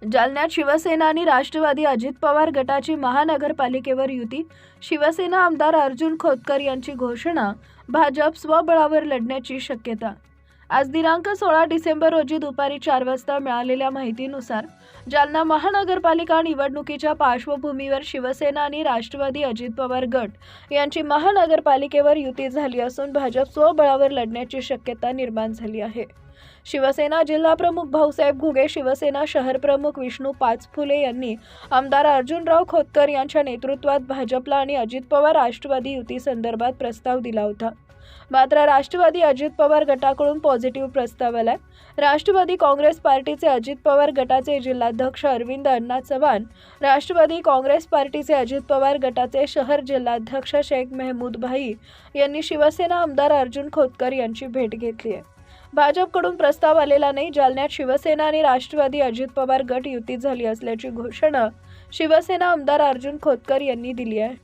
जालन्यात शिवसेना आणि राष्ट्रवादी अजित पवार गटाची महानगरपालिकेवर युती. शिवसेना आमदार अर्जुन खोतकर यांची घोषणा. भाजप स्वबळावर लढण्याची शक्यता. आज दिनांक 16 डिसेंबर रोजी दुपारी 4 वाजता मिळालेल्या माहितीनुसार जालना महानगरपालिका निवडणुकीच्या पार्श्वभूमीवर शिवसेना आणि राष्ट्रवादी अजित पवार गट यांची महानगरपालिकेवर युती झाली असून भाजप स्वबळावर लढण्याची शक्यता निर्माण झाली आहे. शिवसेना जिल्हाप्रमुख भाऊसाहेब घुगे, शिवसेना शहर प्रमुख विष्णू पाचफुले यांनी आमदार अर्जुनराव खोतकर यांच्या नेतृत्वात भाजपला आणि अजित पवार राष्ट्रवादी युती संदर्भात प्रस्ताव दिला होता. मात्र राष्ट्रवादी अजित पवार गटाकडून पॉझिटिव्ह प्रस्ताव आलाय. राष्ट्रवादी काँग्रेस पार्टीचे अजित पवार गटाचे जिल्हाध्यक्ष अरविंद अण्णा चव्हाण, राष्ट्रवादी काँग्रेस पार्टीचे अजित पवार गटाचे शहर जिल्हाध्यक्ष शेख मेहमूद भाई यांनी शिवसेना आमदार अर्जुन खोतकर यांची भेट घेतली आहे. भाजपकडून प्रस्ताव आलेला नाही. जालन्यात शिवसेना आणि राष्ट्रवादी अजित पवार गट युती झाली असल्याची घोषणा शिवसेना आमदार अर्जुन खोतकर यांनी दिली आहे.